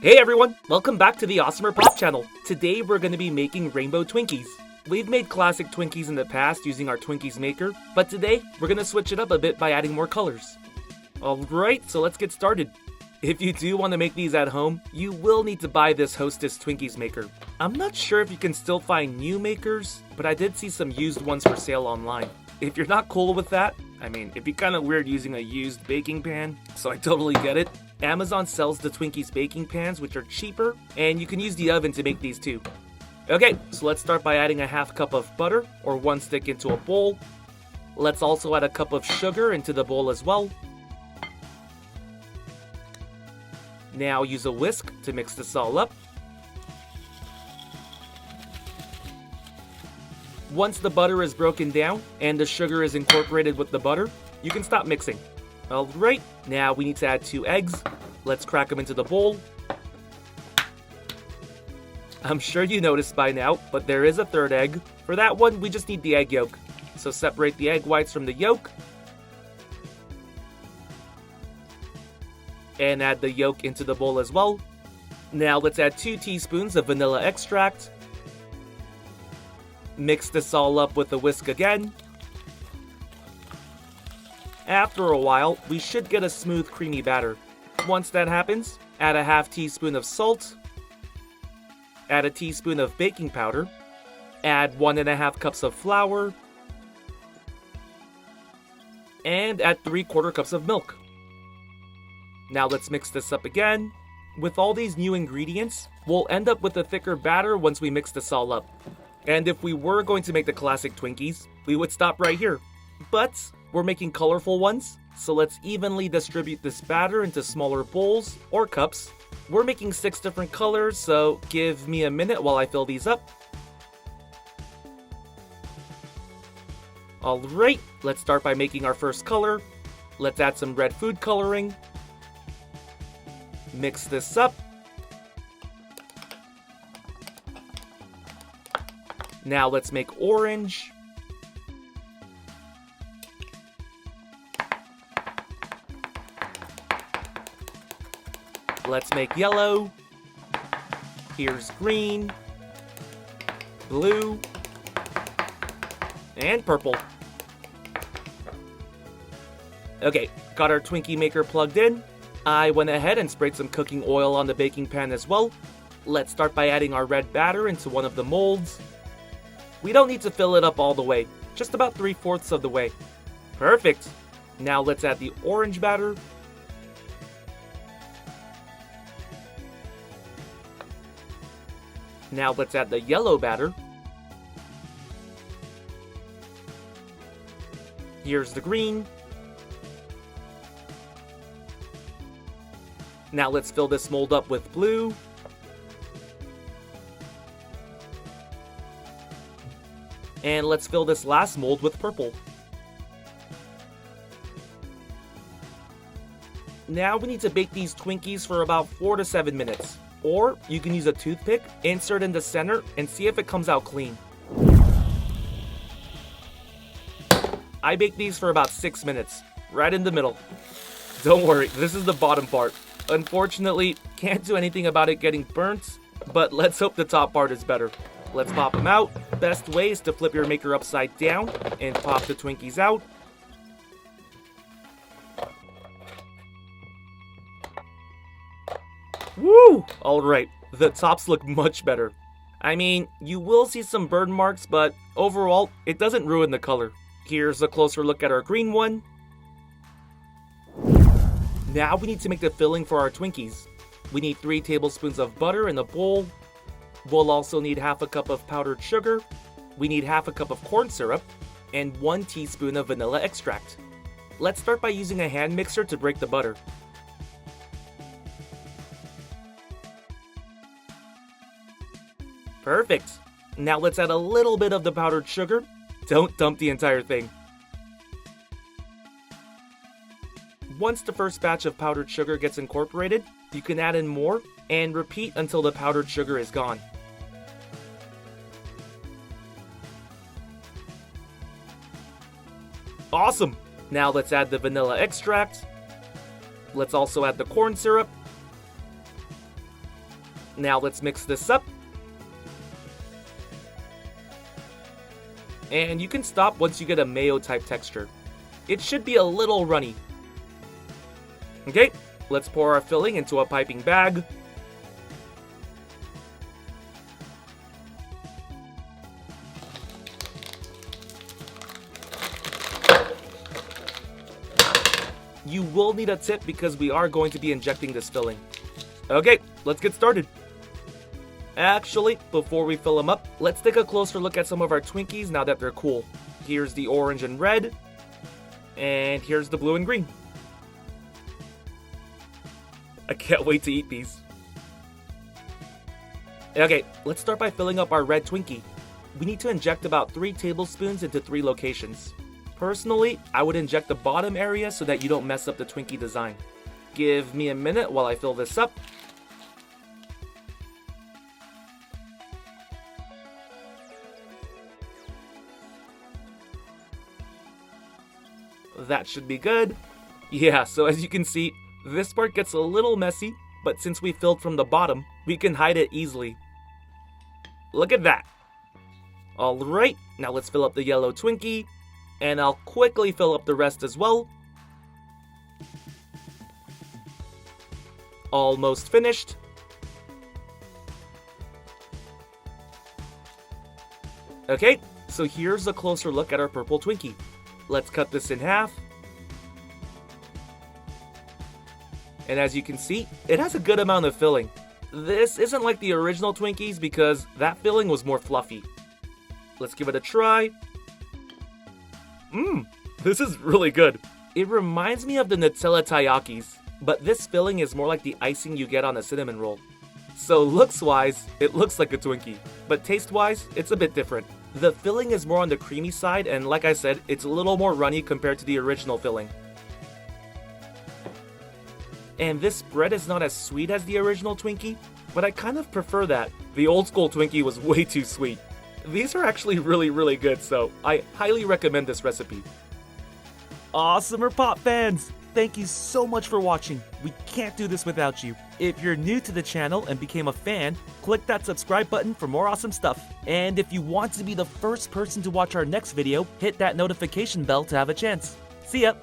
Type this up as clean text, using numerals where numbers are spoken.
Hey everyone, welcome back to the AWESMR Pop channel. Today we're going to be making rainbow Twinkies. We've made classic Twinkies in the past using our Twinkies maker, but today we're going to switch it up a bit by adding more colors. Alright, so let's get started. If you do want to make these at home, you will need to buy this Hostess Twinkies maker. I'm not sure if you can still find new makers, but I did see some used ones for sale online. If you're not cool with that, it'd be kind of weird using a used baking pan, so I totally get it. Amazon sells the Twinkies baking pans, which are cheaper, and you can use the oven to make these too. Okay, so let's start by adding a half cup of butter, or 1 stick, into a bowl. Let's also add a cup of sugar into the bowl as well. Now use a whisk to mix this all up. Once the butter is broken down and the sugar is incorporated with the butter, you can stop mixing. Alright, now we need to add 2 eggs. Let's crack them into the bowl. I'm sure you noticed by now, but there is a third egg. For that one, we just need the egg yolk. So separate the egg whites from the yolk. And add the yolk into the bowl as well. Now let's add 2 teaspoons of vanilla extract. Mix this all up with a whisk again. After a while, we should get a smooth, creamy batter. Once that happens, add a half teaspoon of salt, add a teaspoon of baking powder, add 1.5 cups of flour, and add 3/4 cups of milk. Now let's mix this up again. With all these new ingredients, we'll end up with a thicker batter once we mix this all up. And if we were going to make the classic Twinkies, we would stop right here. But we're making colorful ones, so let's evenly distribute this batter into smaller bowls or cups. We're making 6 different colors, so give me a minute while I fill these up. Alright, let's start by making our first color. Let's add some red food coloring. Mix this up. Now let's make orange. Let's make yellow. Here's green, blue, and purple. Okay, got our Twinkie maker plugged in. I went ahead and sprayed some cooking oil on the baking pan as well. Let's start by adding our red batter into one of the molds. We don't need to fill it up all the way, just about 3/4 of the way. Perfect! Now let's add the orange batter. Now let's add the yellow batter. Here's the green. Now let's fill this mold up with blue. And let's fill this last mold with purple. Now we need to bake these Twinkies for about 4 to 7 minutes. Or you can use a toothpick, insert in the center, and see if it comes out clean. I baked these for about 6 minutes, right in the middle. Don't worry, this is the bottom part. Unfortunately, can't do anything about it getting burnt, but let's hope the top part is better. Let's pop them out. Best way is to flip your maker upside down and pop the Twinkies out. Woo! Alright, the tops look much better. You will see some burn marks, but overall, it doesn't ruin the color. Here's a closer look at our green one. Now we need to make the filling for our Twinkies. We need 3 tablespoons of butter in a bowl. We'll also need half a cup of powdered sugar. We need half a cup of corn syrup, and 1 teaspoon of vanilla extract. Let's start by using a hand mixer to break the butter. Perfect! Now let's add a little bit of the powdered sugar. Don't dump the entire thing. Once the first batch of powdered sugar gets incorporated, you can add in more and repeat until the powdered sugar is gone. Awesome! Now let's add the vanilla extract. Let's also add the corn syrup. Now let's mix this up. And you can stop once you get a mayo type texture. It should be a little runny. Okay, let's pour our filling into a piping bag. You will need a tip because we are going to be injecting this filling. Okay, let's get started. Actually, before we fill them up, let's take a closer look at some of our Twinkies now that they're cool. Here's the orange and red, and here's the blue and green. I can't wait to eat these. Okay, let's start by filling up our red Twinkie. We need to inject about 3 tablespoons into 3 locations. Personally, I would inject the bottom area so that you don't mess up the Twinkie design. Give me a minute while I fill this up. That should be good. Yeah, so as you can see, this part gets a little messy, but since we filled from the bottom, we can hide it easily. Look at that. Alright, now let's fill up the yellow Twinkie, and I'll quickly fill up the rest as well. Almost finished. Okay, so here's a closer look at our purple Twinkie. Let's cut this in half. And as you can see, it has a good amount of filling. This isn't like the original Twinkies because that filling was more fluffy. Let's give it a try. This is really good. It reminds me of the Nutella taiyakis, but this filling is more like the icing you get on a cinnamon roll. So looks-wise, it looks like a Twinkie, but taste-wise, it's a bit different. The filling is more on the creamy side, and like I said, it's a little more runny compared to the original filling. And this bread is not as sweet as the original Twinkie, but I kind of prefer that. The old school Twinkie was way too sweet. These are actually really good, so I highly recommend this recipe. AWESMR Pop fans! Thank you so much for watching. We can't do this without you. If you're new to the channel and became a fan, click that subscribe button for more awesome stuff. And if you want to be the first person to watch our next video, hit that notification bell to have a chance. See ya!